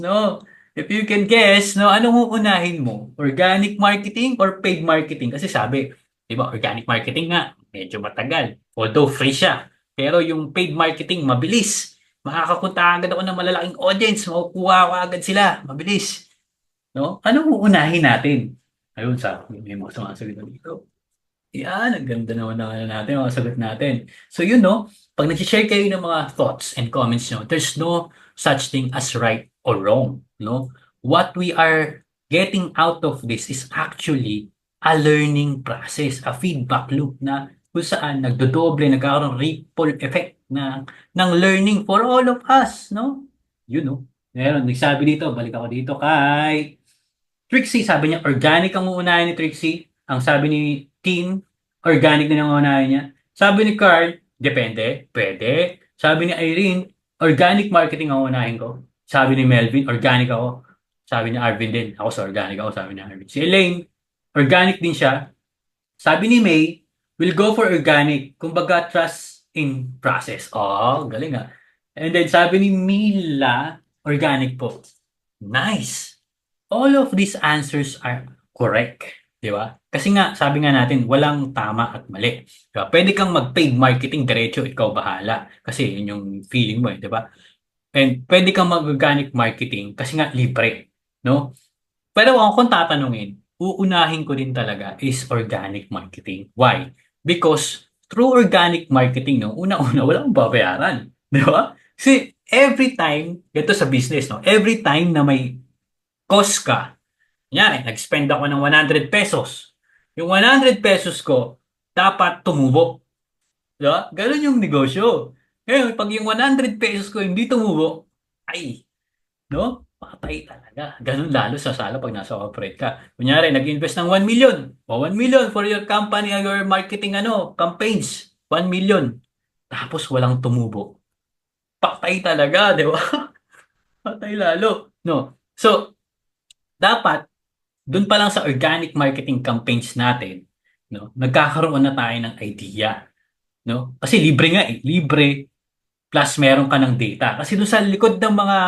No? If you can guess, no, anong uunahin mo? Organic marketing or paid marketing? Kasi sabi, 'di ba, organic marketing nga medyo matagal. Although free siya. Pero yung paid marketing mabilis. Makakapunta agad ako ng malalaking audience, makukuha ko agad sila, mabilis, no? Anong uunahin natin? Ayun, may mga sumasagot na dito. Yan, ang ganda naman ng ano natin, mga sagot natin. So yun, no, pag nag-share kayo ng mga thoughts and comments nyo, there's no such thing as right or wrong, no? What we are getting out of this is actually a learning process, a feedback loop na kung saan nagdodoble, nagkakaroon ng ripple effect ng learning for all of us, no? Yun, no? Meron, nagsabi dito, balik ako dito kay Trixie, sabi niya, organic ang uunahin ni Trixie. Ang sabi ni Teen, organic na ang uunahin niya. Sabi ni Carl, depende, pwede. Sabi ni Irene, organic marketing ang uunahin ko. Sabi ni Melvin, organic ako. Sabi ni Arvin din, ako sa organic ako, sabi ni Arvin. Si Elaine, organic din siya. Sabi ni May, will go for organic. Kumbaga, trust in process. Oh, galing ah. And then sabi ni Mila, organic po. Nice. All of these answers are correct, 'di ba? Kasi nga sabi nga natin walang tama at mali, 'di ba? Puwede kang mag-paid marketing diretso ikaw bahala kasi yun yung feeling mo, eh, 'di ba? And puwede kang mag-organic marketing kasi nga libre, 'no? Pero kung tatanungin, uunahin ko din talaga is organic marketing. Why? Because through organic marketing 'no, unang-una wala kang babayaran, 'di ba? Kasi every time ganito sa business 'no, every time na may cost ka. Kunyari, nag-spend ako ng ₱100. Yung ₱100 ko, dapat tumubo. Di ba? Ganun yung negosyo. Ngayon, pag yung ₱100 ko hindi tumubo, ay, no? Patay talaga. Ganun lalo sa sala pag nasa corporate ka. Kunyari, nag-invest ng 1 million. O 1 million for your company and your marketing campaigns. 1 million. Tapos walang tumubo. Patay talaga, di ba? Patay lalo. No? So, dapat dun pa lang sa organic marketing campaigns natin, no, nagkakaroon na tayo ng idea, no? Kasi libre nga eh, libre plus meron ka ng data. Kasi dun sa likod ng mga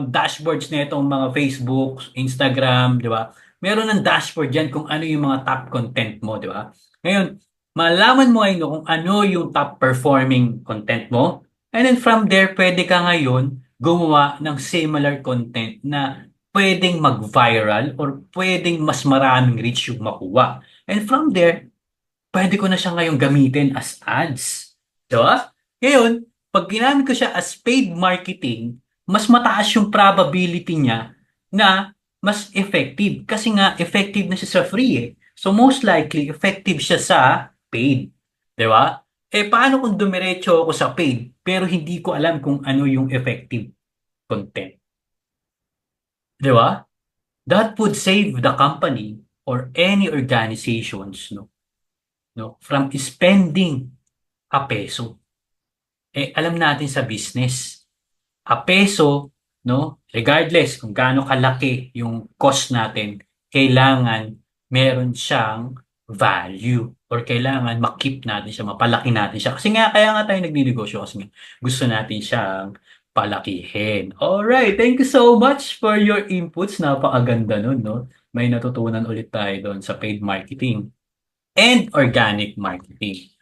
dashboards na itong mga Facebook, Instagram, di ba? Meron ng dashboard diyan kung ano yung mga top content mo, di ba? Ngayon, malaman mo ngayon kung ano yung top performing content mo. And then from there, pwede ka ngayon gumawa ng similar content na pwedeng mag-viral or pwedeng mas maraming reach yung makuha. And from there, pwede ko na siya ngayon gamitin as ads. Di ba? Ngayon, pag ginamit ko siya as paid marketing, mas mataas yung probability niya na mas effective. Kasi nga, effective na siya sa free eh. So most likely, effective siya sa paid. Di ba? Eh, paano kung dumiretso ako sa paid, pero hindi ko alam kung ano yung effective content? Di ba? That would save the company or any organizations, from spending a peso. Eh, alam natin sa business, a peso, no, regardless kung gaano kalaki yung cost natin, kailangan meron siyang value or kailangan ma-keep natin siya, mapalaki natin siya. Kasi nga, kaya nga tayo nagninegosyo kasi nga gusto natin siyang palakihin. Alright, thank you so much for your inputs. Napakaganda nun, no? May natutunan ulit tayo doon sa paid marketing and organic marketing.